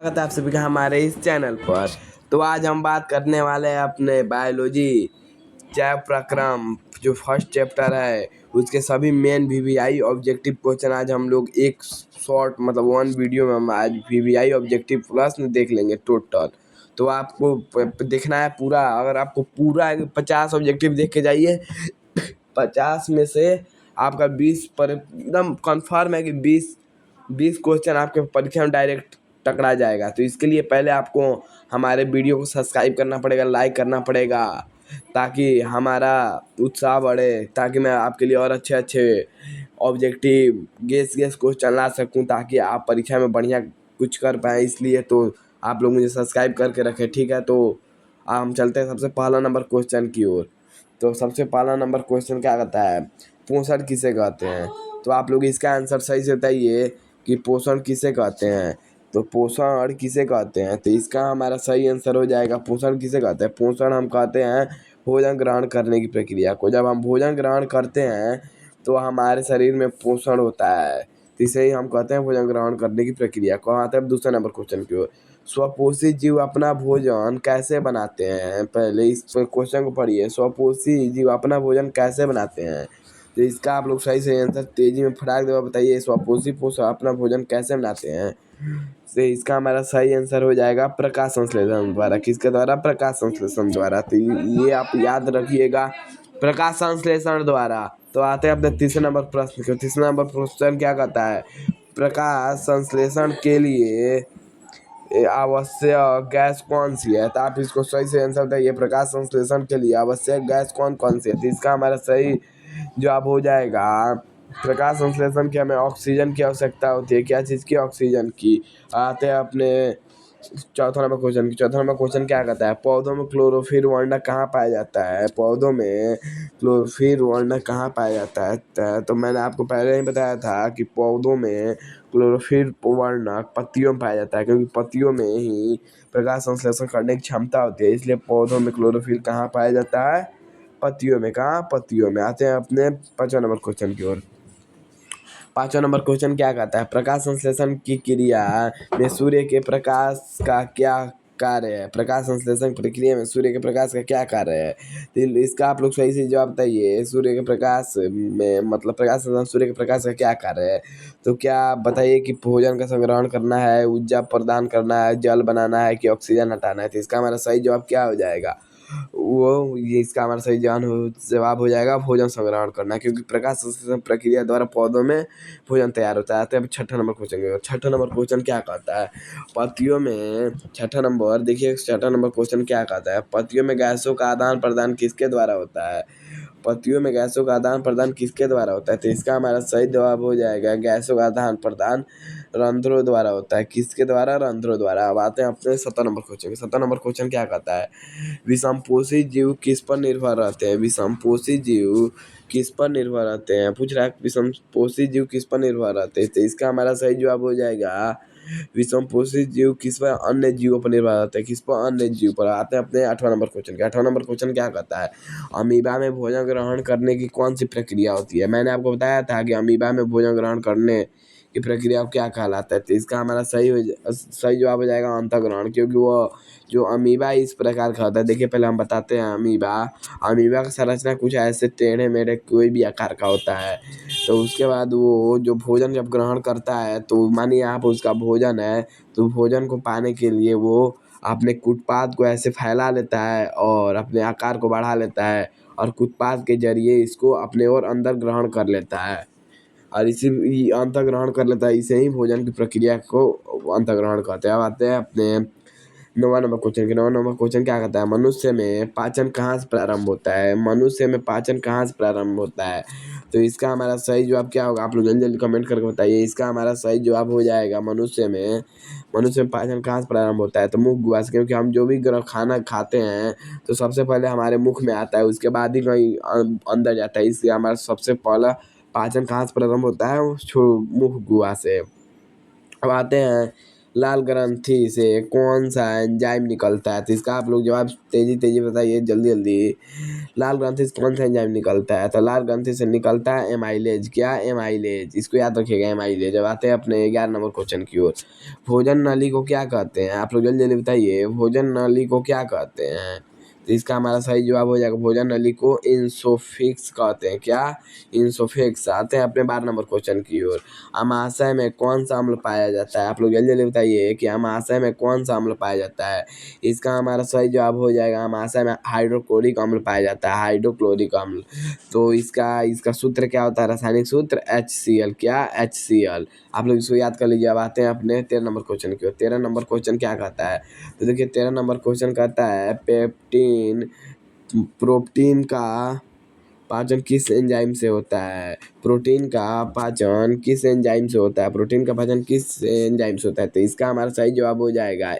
स्वागत है आप सभी का हमारे इस चैनल पर। तो आज हम बात करने वाले हैं अपने बायोलॉजी जैव प्रक्रम जो फर्स्ट चैप्टर है उसके सभी मेन वीवीआई ऑब्जेक्टिव क्वेश्चन आज हम लोग एक शॉर्ट मतलब वन वीडियो में हम आज वीवीआई ऑब्जेक्टिव प्रश्न देख लेंगे टोटल। तो आपको देखना है पूरा। अगर आपको पूरा 50 ऑब्जेक्टिव देख के जाइए 50 में से आपका 20 पर एकदम कन्फर्म है कि 20 क्वेश्चन आपके परीक्षा में डायरेक्ट टकरा जाएगा। तो इसके लिए पहले आपको हमारे वीडियो को सब्सक्राइब करना पड़ेगा, लाइक करना पड़ेगा ताकि हमारा उत्साह बढ़े, ताकि मैं आपके लिए और अच्छे अच्छे ऑब्जेक्टिव गेस क्वेश्चन ला सकूं ताकि आप परीक्षा में बढ़िया कुछ कर पाएँ। इसलिए तो आप लोग मुझे सब्सक्राइब करके रखें, ठीक है। तो हम चलते हैं सबसे पहला नंबर क्वेश्चन की ओर। तो सबसे पहला नंबर क्वेश्चन क्या कहता है, पोषण किसे कहते हैं। तो आप लोग इसका आंसर सही से बताइए कि पोषण किसे कहते हैं। तो पोषण किसे कहते हैं, तो इसका हमारा सही आंसर हो जाएगा पोषण किसे कहते हैं। पोषण हम कहते हैं भोजन ग्रहण करने की प्रक्रिया को। जब हम भोजन ग्रहण करते हैं तो हमारे शरीर में पोषण होता है, तो इसे ही हम कहते हैं भोजन ग्रहण करने की प्रक्रिया को। आते हैं दूसरे नंबर क्वेश्चन की ओर। स्वपोषी जीव अपना भोजन कैसे बनाते हैं। पहले इस क्वेश्चन को पढ़िए, स्वपोषी जीव अपना भोजन कैसे बनाते हैं। तो इसका आप लोग सही से आंसर तेजी में फटाक देकर बताइए, स्वपोषी पोषक अपना भोजन कैसे बनाते हैं। तो इसका हमारा सही आंसर हो जाएगा प्रकाश संश्लेषण द्वारा। किसके द्वारा, प्रकाश संश्लेषण द्वारा। तो ये आप याद रखिएगा, प्रकाश संश्लेषण द्वारा। तो आते हैं अपने तीसरे नंबर प्रश्न के। तीसरा नंबर प्रश्न क्या कहता है, प्रकाश संश्लेषण के लिए आवश्यक गैस कौन सी है। तो आप इसको सही से आंसर बताइए, प्रकाश संश्लेषण के लिए आवश्यक गैस कौन कौन सी है। तो इसका हमारा सही जवाब हो जाएगा प्रकाश संश्लेषण की हमें ऑक्सीजन की आवश्यकता होती है। क्या चीज़ की, ऑक्सीजन की। आते हैं अपने चौथा नंबर क्वेश्चन की। चौथा नंबर क्वेश्चन क्या कहता है, पौधों में क्लोरोफिल वर्णक कहाँ पाया जाता है। पौधों में क्लोरोफिल वर्णक कहाँ पाया जाता है। तो मैंने आपको पहले ही बताया था कि पौधों में क्लोरोफिल वर्णक पत्तियों में पाया जाता है, क्योंकि पत्तियों में ही प्रकाश संश्लेषण करने की क्षमता होती है। इसलिए पौधों में क्लोरोफिल कहाँ पाया जाता है, पत्तियों में। कहाँ, पत्तियों में। आते हैं अपने 5वां नंबर क्वेश्चन की ओर। 5वां नंबर क्वेश्चन क्या कहता है, प्रकाश संश्लेषण की क्रिया में सूर्य के प्रकाश का क्या कार्य है। प्रकाश संश्लेषण प्रक्रिया में सूर्य के प्रकाश का क्या कार्य है। तो इसका आप लोग सही से जवाब बताइए, सूर्य के प्रकाश में मतलब प्रकाश संश्लेषण सूर्य के प्रकाश का क्या कार्य है। तो क्या बताइए कि भोजन का संग्रहण करना है, ऊर्जा प्रदान करना है, जल बनाना है, कि ऑक्सीजन हटाना है। तो इसका हमारा सही जवाब क्या हो जाएगा, वो ये इसका हमारा सही जवाब हो जाएगा भोजन संग्रहण करना, क्योंकि प्रकाश संश्लेषण प्रक्रिया द्वारा पौधों में भोजन तैयार होता है। तो अब छठा नंबर क्वेश्चन। छठा नंबर क्वेश्चन क्या कहता है, पत्तियों में छठा नंबर देखिए, छठा नंबर क्वेश्चन क्या कहता है, पत्तियों में गैसों का आदान प्रदान किसके द्वारा होता है। पत्तियों में गैसों का आदान प्रदान किसके द्वारा होता है। तो इसका हमारा सही जवाब हो जाएगा गैसों का आदान प्रदान रंध्रों द्वारा होता है। किसके द्वारा, रंध्रों द्वारा। अब आते हैं अपने 7 नंबर क्वेश्चन। 7 नंबर क्वेश्चन क्या कहता है, विषमपोषी जीव किस पर निर्भर रहते हैं। विषमपोषी जीव किस पर निर्भर रहते हैं, पूछ रहा है विषमपोषी जीव किस पर निर्भर रहते हैं। तो इसका हमारा सही जवाब हो जाएगा विषमपोषी जीव किस पर, अन्य जीवों पर निर्भर रहते हैं। किस पर, अन्य जीव पर। आते हैं अपने 8वां नंबर क्वेश्चन के। 8वां नंबर क्वेश्चन क्या कहता है, अमीबा में भोजन ग्रहण करने की कौन सी प्रक्रिया होती है। मैंने आपको बताया था कि अमीबा में भोजन ग्रहण करने की प्रक्रिया को क्या कहलाता है। तो इसका हमारा सही जवाब हो जाएगा अंतःग्रहण, क्योंकि वो जो अमीबा इस प्रकार का होता है। देखिए पहले हम बताते हैं अमीबा का संरचना कुछ ऐसे टेढ़े मेढ़े कोई भी आकार का होता है। तो उसके बाद वो जो भोजन जब ग्रहण करता है, तो मानिए आप उसका भोजन है, तो भोजन को पाने के लिए वो अपने कुटपाद को ऐसे फैला लेता है और अपने आकार को बढ़ा लेता है, और कुटपाद के जरिए इसको अपने ओर अंदर ग्रहण कर लेता है, और इसी अंतःग्रहण कर लेता है। इसे ही भोजन की प्रक्रिया को अंतःग्रहण कहते हैं। अब आते हैं अपने 9वां नंबर क्वेश्चन के। 9वां नंबर क्वेश्चन क्या कहता है, मनुष्य में पाचन कहाँ से प्रारंभ होता है। मनुष्य में पाचन कहाँ से प्रारंभ होता है। तो इसका हमारा सही जवाब क्या होगा, आप लोग जल्दी जल्दी कमेंट करके बताइए। इसका हमारा सही जवाब हो जाएगा मनुष्य में पाचन कहाँ से प्रारंभ होता है, तो मुख गुहा से। क्योंकि हम जो भी खाना खाते हैं तो सबसे पहले हमारे मुख में आता है, उसके बाद ही कहीं अंदर जाता है। इसलिए हमारा सबसे पहला पाचन कहाँ से प्रारंभ होता है, मुख गुहा से। अब आते हैं लाल ग्रंथि से कौन सा एंजाइम निकलता है? तो इसका आप लोग जवाब तेजी बताइए, जल्दी जल्दी। लाल ग्रंथि से कौन सा एंजाइम निकलता है? तो लाल ग्रंथि से निकलता है एमाइलेज। क्या? एमाइलेज। इसको याद रखिएगा, एमाइलेज। अब आते हैं अपने 11 नंबर क्वेश्चन की ओर। भोजन नली को क्या कहते हैं? आप लोग जल्दी जल्दी बताइए, भोजन नली को क्या कहते हैं? तो इसका हमारा सही जवाब हो जाएगा, भोजन नली को इंसोफिक्स कहते हैं। क्या? इंसोफिक्स। आते हैं अपने 12 नंबर क्वेश्चन की ओर। अमाशय में कौन सा अम्ल पाया जाता है? आप लोग जल्दी जल्दी बताइए कि अमाशय में कौन सा अम्ल पाया जाता है? इसका हमारा सही जवाब हो जाएगा, अमाशय में हाइड्रोक्लोरिक अम्ल पाया जाता है, हाइड्रोक्लोरिक अम्ल। तो इसका सूत्र क्या होता है? रासायनिक सूत्र HCl। क्या? HCl। आप लोग इसको याद कर लीजिए। अब आते हैं अपने 13 नंबर क्वेश्चन की ओर। 13 नंबर क्वेश्चन क्या कहता है? तो देखिए 13 नंबर क्वेश्चन कहता है, पेप्टीन प्रोटीन का पाचन किस एंजाइम से होता है? प्रोटीन का पाचन किस एंजाइम से होता है? प्रोटीन का पाचन किस एंजाइम से होता है? तो इसका हमारा सही जवाब हो जाएगा,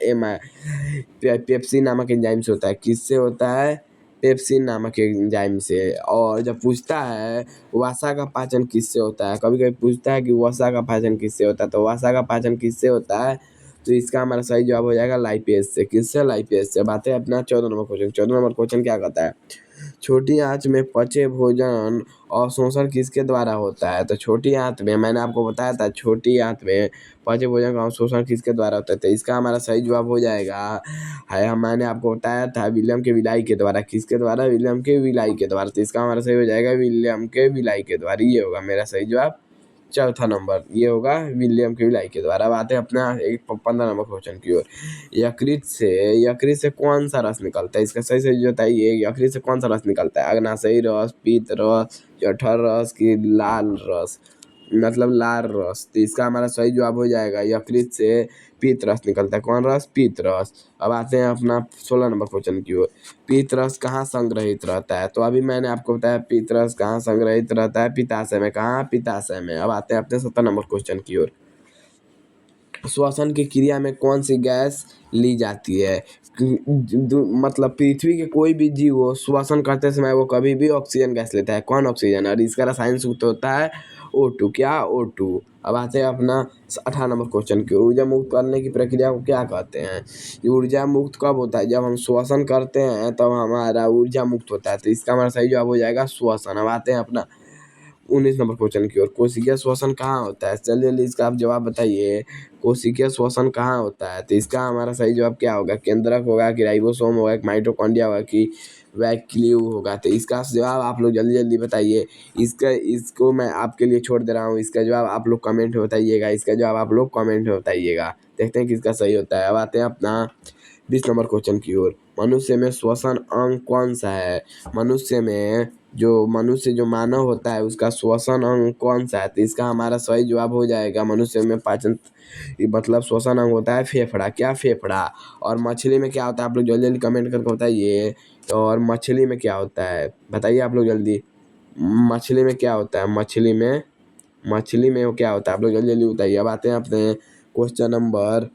पेप्सिन नामक एंजाइम से होता है। किससे होता है? पेप्सिन नामक एंजाइम से। और जब पूछता है वसा का पाचन किससे होता है, कभी कभी पूछता है कि वसा का पाचन किससे होता है, तो वसा का पाचन किससे होता है? तो इसका हमारा सही जवाब हो जाएगा लाइपेज से। किससे? लाइपेज से। बात है अपना 14 नंबर क्वेश्चन। 14 नंबर क्वेश्चन क्या कहता है? छोटी आंच में पचे भोजन अवशोषण किसके द्वारा होता है? तो छोटी आंच में, मैंने आपको बताया था, छोटी आंच में पचे भोजन का अवशोषण किसके द्वारा होता है? तो इसका हमारा सही जवाब हो जाएगा है, हम मैंने आपको बताया था, विलियम के विलाई के द्वारा। किसके द्वारा? विलियम के विलाई के द्वारा। तो इसका हमारा सही हो जाएगा, विलियम के विलाई के द्वारा। ये होगा मेरा सही जवाब। चौथा नंबर ये होगा, विलियम के विलाई के द्वारा। अब आते हैं अपना 15 नंबर क्वेश्चन की ओर। यकृत से कौन सा रस निकलता है? इसका सही सही बताइए, यकृत से कौन सा रस निकलता है? अग्नाशयी रस, पीत रस, जठर रस की लाल रस, मतलब लाल रस? तो इसका हमारा सही जवाब हो जाएगा, यकृत से पीत रस निकलता है। कौन रस? पीत रस। अब आते हैं अपना 16 नंबर क्वेश्चन की ओर। पीत रस कहाँ संग्रहित रहता है? तो अभी मैंने आपको बताया पीत रस कहाँ संग्रहित रहता है, पित्ताशय में। कहाँ? पित्ताशय में। अब आते हैं अपने 17 नंबर क्वेश्चन की ओर। श्वसन की क्रिया में कौन सी गैस ली जाती है? मतलब पृथ्वी के कोई भी जीव हो, श्वसन करते समय वो कभी भी ऑक्सीजन गैस लेता है। कौन? ऑक्सीजन। और इसका रासायनिक सूत्र होता है O2। क्या? O2। अब आते हैं अपना 18 नंबर क्वेश्चन की। ऊर्जा मुक्त करने की प्रक्रिया को क्या कहते हैं? ऊर्जा मुक्त कब होता है? जब हम श्वसन करते हैं तब हमारा ऊर्जा मुक्त होता है। तो इसका हमारा सही जवाब हो जाएगा श्वसन। अब आते हैं अपना 19 नंबर क्वेश्चन की ओर। कोशिकीय श्वसन कहाँ होता है? जल्दी जल्दी इसका आप जवाब बताइए, कोशिकीय श्वसन कहाँ होता है? तो इसका हमारा सही जवाब क्या होगा? केंद्रक होगा कि राइबोसोम होगा कि माइटोकॉन्ड्रिया होगा कि वैक्यूल होगा? तो इसका जवाब आप लोग जल्दी जल्दी बताइए। इसको मैं आपके लिए छोड़ दे रहा हूँ, इसका जवाब आप लोग कमेंट में बताइएगा। इसका जवाब आप लोग कमेंट में बताइएगा। देखते हैं किसका सही होता है। अब आते हैं अपना 20 नंबर क्वेश्चन की ओर। मनुष्य में श्वसन अंग कौन सा है? मनुष्य जो मानव होता है उसका श्वसन अंग कौन सा है? तो इसका हमारा सही जवाब हो जाएगा, मनुष्य में पाचन मतलब श्वसन अंग होता है फेफड़ा। क्या? फेफड़ा। और मछली में क्या होता है? आप लोग जल्दी जल्दी कमेंट करके बताइए। और मछली में क्या होता है बताइए आप लोग जल्दी। मछली में क्या होता है? मछली में वो क्या होता है? आप लोग जल्दी जल्दी बताइए। अब आते हैं अपने क्वेश्चन नंबर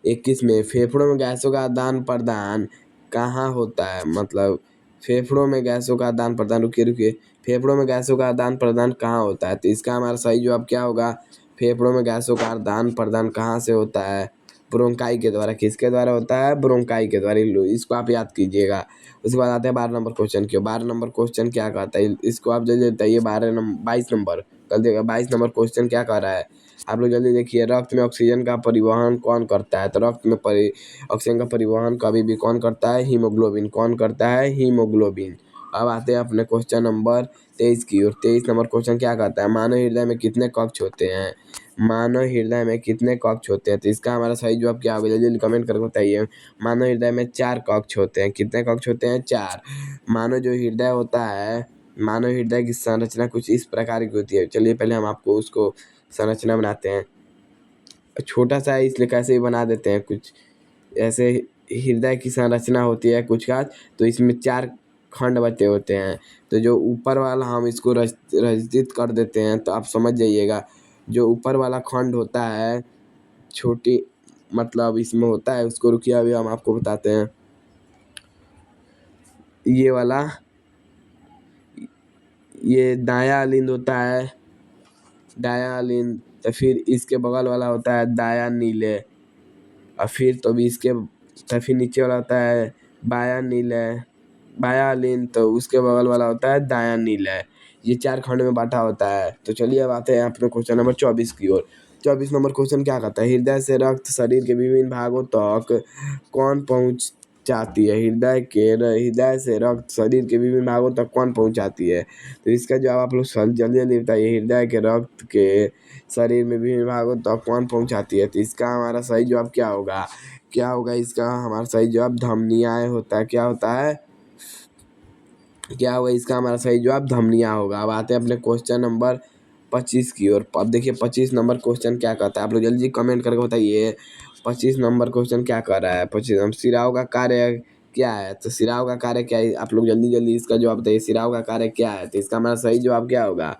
21 में। फेफड़ों में गैसों का आदान प्रदान कहाँ होता है? मतलब फेफड़ों में गैसों का आदान प्रदान, रुकिए, फेफड़ों में गैसों का आदान प्रदान कहाँ होता है? तो इसका हमारा सही जवाब क्या होगा? फेफड़ों में गैसों का आदान प्रदान कहाँ से होता है? ब्रोंकाई के द्वारा। किसके द्वारा होता है? ब्रोंकाई के द्वारा। इसको आप याद कीजिएगा। उसके बाद आते हैं 12 नंबर क्वेश्चन की। 12 नंबर क्वेश्चन क्या कहता है? इसको आप जल्दी बताइए। 22 नंबर, कल देखिएगा 22 नंबर क्वेश्चन क्या कह रहा है? आप लोग जल्दी देखिए। रक्त में ऑक्सीजन का परिवहन कौन करता है? तो रक्त में ऑक्सीजन का परिवहन कभी भी कौन करता है? हीमोग्लोबिन। कौन करता है? हीमोग्लोबिन। अब आते हैं अपने क्वेश्चन नंबर 23 की ओर। 23 नंबर क्वेश्चन क्या कहता है? मानव हृदय में कितने कक्ष होते हैं? मानव हृदय में कितने कक्ष होते हैं? तो इसका हमारा सही जवाब क्या होगा? जल्दी जल्दी कमेंट करके बताइए। मानव हृदय में 4 कक्ष होते हैं। कितने कक्ष होते हैं? 4। मानव जो हृदय होता है, मानव हृदय की संरचना कुछ इस प्रकार की होती है। चलिए पहले हम आपको उसको संरचना बनाते हैं। छोटा सा है इसलिए कैसे भी बना देते हैं कुछ ऐसे। हृदय की संरचना होती है कुछ का, तो इसमें 4 खंड बचे होते हैं। तो जो ऊपर वाला हम इसको रचित कर देते हैं, तो आप समझ जाइएगा। जो ऊपर वाला खंड होता है छोटी, मतलब इसमें होता है, उसको रुकिए अभी हम आपको बताते हैं। ये वाला, ये दायां अलिंद होता है, दायां अलिंद, तो फिर इसके बगल वाला होता है दाया नीले, और फिर तो भी इसके तो फिर नीचे वाला होता है बाया नीले, बाया लीन, तो उसके बगल वाला होता है दाया नीले। ये 4 खंड में बाँटा होता है। तो चलिए अब आते हैं अपने क्वेश्चन नंबर 24 की ओर। 24 नंबर क्वेश्चन क्या कहता है, हृदय से रक्त शरीर के विभिन्न भागों तक कौन पहुँचाती है? हृदय से रक्त शरीर के विभिन्न भागों तक कौन पहुँचाती है? तो इसका जवाब आप लोग जल्दी जल्दी बताइए। हृदय के रक्त के शरीर में विभिन्न भागों तक कौन पहुँचाती है? तो इसका हमारा सही जवाब क्या होगा? क्या होगा इसका हमारा सही जवाब? धमनियाँ होता है। क्या होता है? क्या होगा इसका हमारा सही जवाब? धमनियाँ होगा। अब आते हैं अपने क्वेश्चन नंबर 25 की ओर। अब देखिए 25 नंबर क्वेश्चन क्या कहता है, आप लोग जल्दी कमेंट करके बताइए 25 नंबर क्वेश्चन क्या कर रहा है। 25 सिराओं का कार्य क्या है? तो सिराओं का कार्य क्या है? आप लोग जल्दी जल्दी इसका जवाब बताइए, सिराओं का कार्य क्या है? तो इसका हमारा सही जवाब क्या होगा?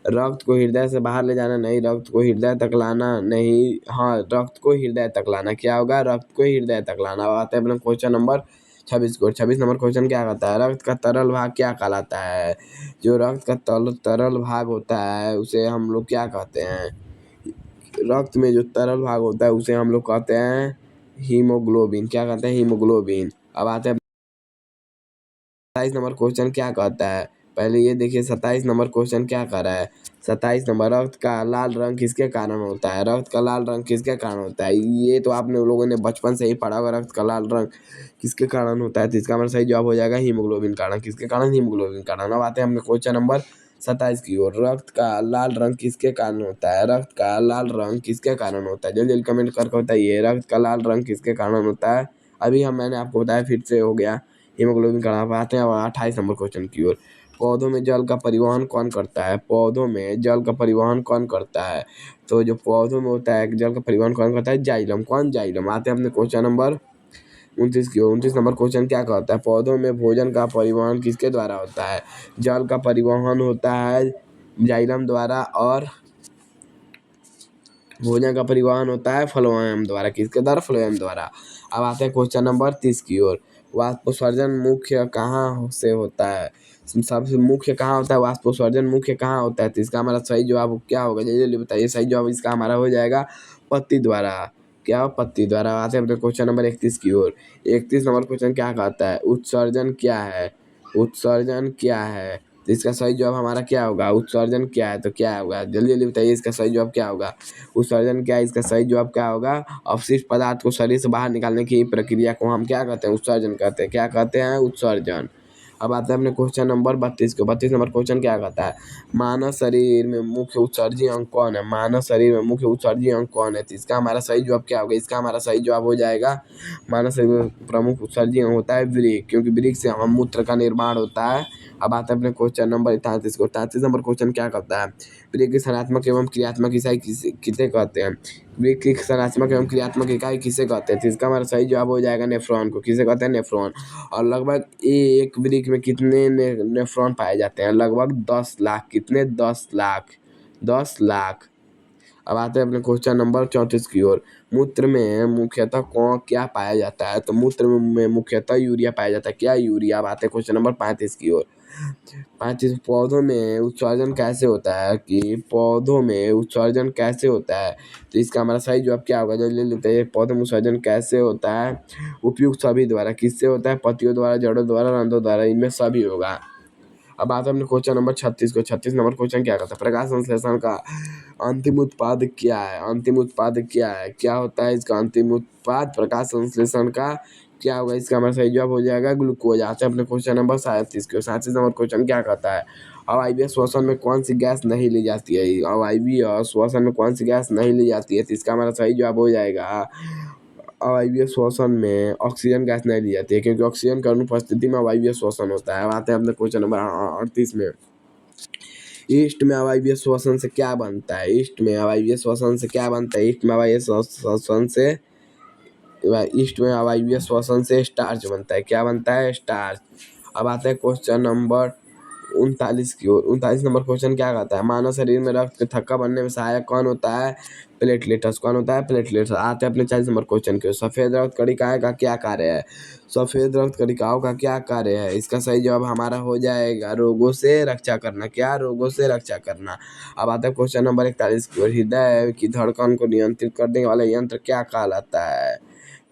रक्त को हृदय से बाहर ले जाना नहीं, रक्त को हृदय तक लाना नहीं, हाँ रक्त को हृदय तक लाना। क्या होगा? रक्त को हृदय तक लाना। अब आते हैं अपने क्वेश्चन नंबर 26 को। 26 नंबर क्वेश्चन क्या कहता है, रक्त का तरल भाग क्या कहलाता है? जो रक्त का तरल भाग होता है उसे हम लोग क्या कहते हैं? रक्त में जो तरल भाग होता है उसे हम लोग कहते हैं हीमोग्लोबिन। क्या कहते हैं? हीमोग्लोबिन। अब आते हैं 27 नंबर क्वेश्चन क्या कहता है, पहले ये देखिए 27 नंबर क्वेश्चन क्या कर रहा है। 27 नंबर, रक्त का लाल रंग किसके कारण होता है? रक्त का लाल रंग किसके कारण होता है? ये तो आपने लोगों ने बचपन से ही पढ़ा होगा, रक्त का लाल रंग किसके कारण होता है? तो इसका हमारा सही जवाब हो जाएगा हीमोग्लोबिन कारण। किसके कारण? हीमोग्लोबिन कारण। अब आते हैं हमने क्वेश्चन नंबर 27 की ओर। रक्त का लाल रंग किसके कारण होता है? रक्त का लाल रंग किसके कारण होता है? जल्दी जल्दी कमेंट करके बताइए, रक्त का लाल रंग किसके कारण होता है? अभी मैंने आपको बताया, फिर से हो गया हीमोग्लोबिन कारण। अब आते हैं 28 नंबर क्वेश्चन की ओर। पौधों में जल का परिवहन कौन करता है? पौधों में जल का परिवहन कौन करता है? तो जो पौधों में होता है जल का परिवहन कौन करता है? जाइलम। कौन? जाइलम। आते हैं अपने क्वेश्चन नंबर 29 की ओर। 29 नंबर क्वेश्चन क्या कहता है, पौधों में भोजन का परिवहन किसके द्वारा होता है? जल का परिवहन होता है जाइलम द्वारा, और भोजन का परिवहन होता है फ्लोएम द्वारा। किसके द्वारा? फ्लोएम द्वारा। अब आते हैं क्वेश्चन नंबर 30 की ओर। वाष्पोत्सर्जन मुख्य कहाँ से होता है? सबसे मुख्य कहाँ होता है? वाष्पोत्सर्जन मुख्य कहाँ होता है? तो इसका हमारा सही जवाब क्या होगा? जल्दी जल्दी बताइए। सही जवाब इसका हमारा हो जाएगा पत्ती द्वारा। क्या? पत्ती द्वारा। आते हैं अपने क्वेश्चन नंबर 31 की ओर। 31 नंबर क्वेश्चन क्या कहता है, उत्सर्जन क्या है? उत्सर्जन क्या है? तो इसका सही जवाब हमारा क्या होगा? उत्सर्जन क्या है? तो क्या होगा? जल्दी जल्दी बताइए, इसका सही जवाब क्या होगा? उत्सर्जन क्या है? इसका सही जवाब क्या होगा? अवशिष्ट पदार्थ को शरीर से बाहर निकालने की प्रक्रिया को हम क्या कहते हैं? उत्सर्जन कहते हैं। क्या कहते हैं? उत्सर्जन। अब आते हैं अपने क्वेश्चन नंबर 32 को। 32 नंबर क्वेश्चन क्या कहता है, मानव शरीर में मुख्य उत्सर्जी अंग कौन है? मानव शरीर में मुख्य उत्सर्जी अंग कौन है? तो इसका हमारा सही जवाब क्या होगा? इसका हमारा सही जवाब हो जाएगा, मानव शरीर में प्रमुख उत्सर्जी अंग होता है वृक्क, क्योंकि वृक्क से हम मूत्र का निर्माण होता है। अब आते हैं अपने क्वेश्चन नंबर 33 को। 33 नंबर क्वेश्चन क्या कहता है, वृक्क की सकारात्मक एवं क्रियात्मक इकाई किसे कहते हैं? वृक्क की सकारात्मक एवं क्रियात्मक इकाई किसे कहते हैं? तो इसका हमारा सही जवाब हो जाएगा नेफ्रॉन को। किसे कहते हैं? नेफ्रॉन। और लगभग एक वृक्क में कितने नेफ्रॉन पाए जाते हैं? लगभग 10 लाख। कितने? 10 लाख। 10 लाख। अब आते हैं अपने क्वेश्चन नंबर 34 की ओर। मूत्र में मुख्यतः कौन क्या पाया जाता है? तो मूत्र में मुख्यतः यूरिया पाया जाता है। क्या? यूरिया। अब आते हैं क्वेश्चन नंबर 35 की ओर। 35, पौधों में उत्सर्जन कैसे होता है? कि पौधों में उत्सर्जन कैसे होता है? तो इसका हमारा सही जवाब क्या होगा? जल्दी जल्दी बताइए, पौधों में उत्सर्जन कैसे होता है? उपयुक्त सभी द्वारा। किससे होता है? पत्तियों द्वारा, जड़ों द्वारा, रंध्रों द्वारा, इनमें सभी होगा। अब आते हैं अपने क्वेश्चन नंबर 36 को। 36 नंबर क्वेश्चन क्या कहता है, प्रकाश संश्लेषण का अंतिम उत्पाद क्या है? अंतिम उत्पाद क्या है? क्या होता है इसका अंतिम उत्पाद? प्रकाश संश्लेषण का क्या होगा? इसका हमारा सही जवाब हो जाएगा ग्लूकोज। आते हैं अपने क्वेश्चन नंबर 37 को। 37 नंबर क्वेश्चन क्या कहता है, अवायवीय श्वसन में कौन सी गैस नहीं ली जाती है? अवायवीय श्वसन में कौन सी गैस नहीं ली जाती है? तो इसका हमारा सही जवाब हो जाएगा, अवायवीय श्वसन में ऑक्सीजन गैस नहीं ली जाती है, क्योंकि ऑक्सीजन की अनुपस्थिति में अवायवीय श्वसन होता है। अब आते हैं अपने क्वेश्चन नंबर 38 में। ईस्ट में अवायवीय श्वसन से क्या बनता है? ईस्ट में अवायवीय श्वसन से क्या बनता है? ईस्ट में अवायवीय श्वसन से स्टार्च बनता है। क्या बनता है? स्टार्च। अब आते हैं क्वेश्चन नंबर 39 की ओर। 39 नंबर क्वेश्चन क्या कहता है, मानव शरीर में रक्त के थक्का बनने में सहायक कौन होता है, प्लेटलेट्स। कौन होता है, प्लेटलेट्स। आते हैं अपने 40 नंबर क्वेश्चन के, सफेद रक्त कणिकाएं का क्या कार्य है, सफेद रक्त कणिकाओं का क्या कार्य है। इसका सही जवाब हमारा हो जाएगा रोगों से रक्षा करना। क्या, रोगों से रक्षा करना। अब आता है क्वेश्चन नंबर 41 की ओर, हृदय की धड़कन को नियंत्रित करने वाला यंत्र क्या कहलाता है,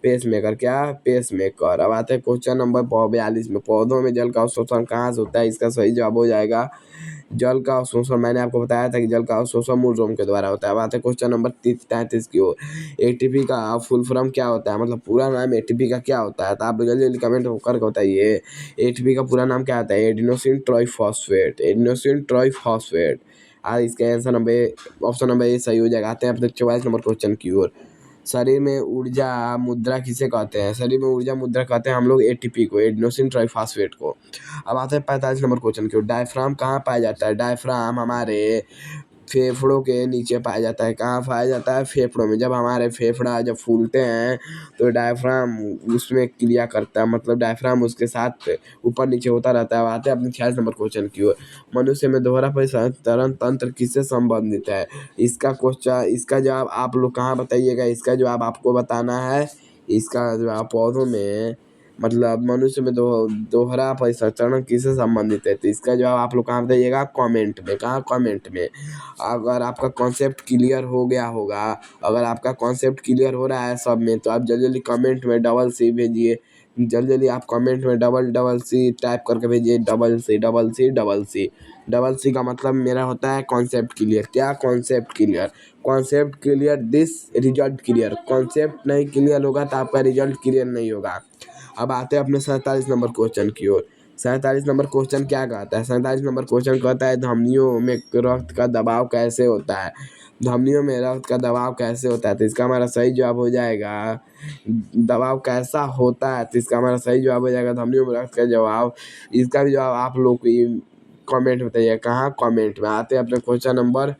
पेसमेकर। क्या, पेसमेकर। अब आते हैं क्वेश्चन नंबर 42 में, पौधों में जल का अवशोषण कहाँ से होता है। इसका सही जवाब हो जाएगा जल का अवशोषण, मैंने आपको बताया था कि जल का अवशोषण मूल रोम के द्वारा होता है। अब आते हैं क्वेश्चन नंबर 33 की ओर, एटीपी का फुल फॉर्म क्या होता है, मतलब पूरा नाम एटीपी का क्या होता है। तो आप जल्दी जल्दी कमेंट करके बताइए एटीपी का पूरा नाम क्या होता है। Adenosine triphosphate, adenosine triphosphate. आज इसका आंसर ऑप्शन नंबर ए सही हो जाएगा। आते हैं अपने 44 नंबर क्वेश्चन की ओर, शरीर में ऊर्जा मुद्रा किसे कहते हैं, शरीर में ऊर्जा मुद्रा कहते हैं हम लोग एटीपी को, एडिनोसिन ट्राइफॉस्फेट को। अब आते हैं 45 नंबर क्वेश्चन की ओर, डायफ्राम कहाँ पाया जाता है। डायफ्राम हमारे फेफड़ों के नीचे पाया जाता है। कहाँ पाया जाता है, फेफड़ों में। जब हमारे फेफड़ा जब फूलते हैं तो डायफ्राम उसमें क्रिया करता है, मतलब डायफ्राम उसके साथ ऊपर नीचे होता रहता है। अब आते हैं अपने 46 नंबर क्वेश्चन की ओर, मनुष्य में दोहरा परिसंचरण तंत्र किससे संबंधित है। इसका जवाब आप लोग कहाँ बताइएगा, इसका जवाब आपको बताना है। इसका जवाब पौधों में, मतलब मनुष्य में दोहरा परिसंचरण किससे संबंधित है। तो इसका जवाब आप लोग कहाँ बताइएगा, कमेंट में। कहाँ, कमेंट में। अगर आपका कॉन्सेप्ट क्लियर हो गया होगा, अगर आपका कॉन्सेप्ट क्लियर हो रहा है सब में, तो आप जल्दी जल्दी कमेंट में डबल सी भेजिए। जल्दी जल्दी आप कमेंट में डबल सी टाइप करके भेजिए, double C double C double C. Double C का मतलब मेरा होता है कॉन्सेप्ट क्लियर। क्या, concept clear. Concept clear this result clear. Concept नहीं क्लियर होगा तो आपका रिजल्ट क्लियर नहीं होगा। अब आते हैं अपने 47 नंबर क्वेश्चन की ओर। 47 नंबर क्वेश्चन क्या कहता है, 47 नंबर क्वेश्चन कहता है धमनियों में रक्त का दबाव कैसे होता है। धमनियों में रक्त का दबाव कैसे होता है। तो इसका हमारा सही जवाब हो जाएगा दबाव कैसा होता है। तो इसका हमारा सही जवाब हो जाएगा धमनियों में रक्त का जवाब। इसका भी जवाब आप लोग को कमेंट बताइए। कहाँ, कमेंट में। आते हैं अपने क्वेश्चन नंबर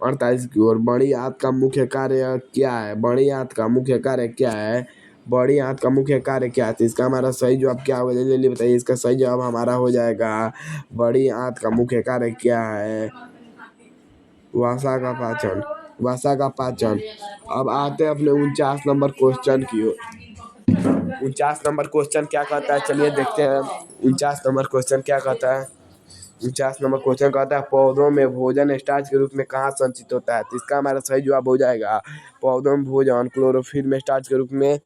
48 की ओर, बड़ी आंत का मुख्य कार्य क्या है। बड़ी आंत का मुख्य कार्य क्या है, बड़ी आंत का मुख्य कार्य क्या है। तो इसका हमारा सही जवाब क्या होगा, जल्दी जल्दी बताइए। इसका सही जवाब हमारा हो जाएगा बड़ी आंत का मुख्य कार्य क्या है, वसा का पाचन। वसा का पाचन। अब आते हैं अपने 49 नंबर क्वेश्चन की ओर। 49 नंबर क्वेश्चन क्या कहता है, चलिए देखते हैं 49 नंबर क्वेश्चन क्या कहता है। 49 नंबर क्वेश्चन कहता है पौधों में भोजन स्टार्च के रूप में कहाँ संचित होता है। तो इसका हमारा सही जवाब हो जाएगा पौधों में भोजन क्लोरोफिल में स्टार्च के रूप में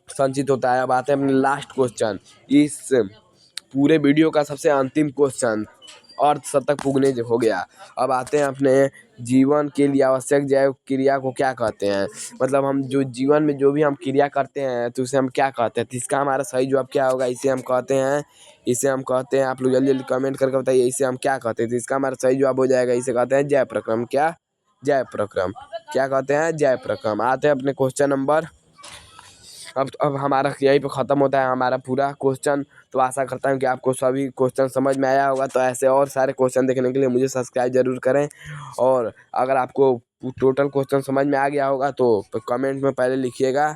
संचित होता है। अब आते हैं अपने लास्ट क्वेश्चन, इस पूरे वीडियो का सबसे अंतिम क्वेश्चन, अर्थ शतक पुगने हो गया। अब आते हैं अपने जीवन के लिए आवश्यक जैव क्रिया को क्या कहते हैं, मतलब हम जो जीवन में जो भी हम क्रिया करते हैं तो उसे हम क्या कहते हैं। तो इसका हमारा सही जवाब क्या होगा, इसे हम कहते हैं, इसे हम कहते हैं, आप लोग जल्दी जल्दी कमेंट करके बताइए इसे हम क्या कहते हैं। तो इसका हमारा सही जवाब हो जाएगा, इसे कहते हैं जय प्रक्रम। क्या, जय प्रक्रम। क्या कहते हैं, जय प्रक्रम। आते हैं अपने क्वेश्चन नंबर, अब हमारा यहीं पे ख़त्म होता है हमारा पूरा क्वेश्चन। तो आशा करता हूँ कि आपको सभी क्वेश्चन समझ में आया होगा। तो ऐसे और सारे क्वेश्चन देखने के लिए मुझे सब्सक्राइब ज़रूर करें। और अगर आपको टोटल क्वेश्चन समझ में आ गया होगा तो कमेंट में पहले लिखिएगा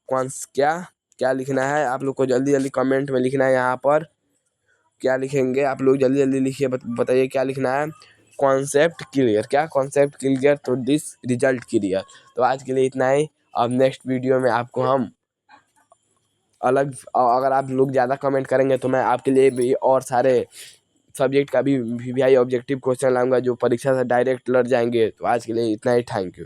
कौन क्या क्या लिखना है। आप लोग को जल्दी जल्दी कमेंट में लिखना है। यहाँ पर क्या लिखेंगे आप लोग, जल्दी जल्दी लिखिए, बताइए क्या लिखना है। Concept clear. क्या, कॉन्सेप्ट क्लियर तो दिस रिजल्ट क्लियर। तो आज के लिए इतना ही। अब नेक्स्ट वीडियो में आपको हम अलग, अगर आप लोग ज़्यादा कमेंट करेंगे तो मैं आपके लिए भी और सारे सब्जेक्ट का भी वीवीआई ऑब्जेक्टिव क्वेश्चन लाऊंगा जो परीक्षा से डायरेक्ट लड़ जाएंगे। तो आज के लिए इतना ही, थैंक यू।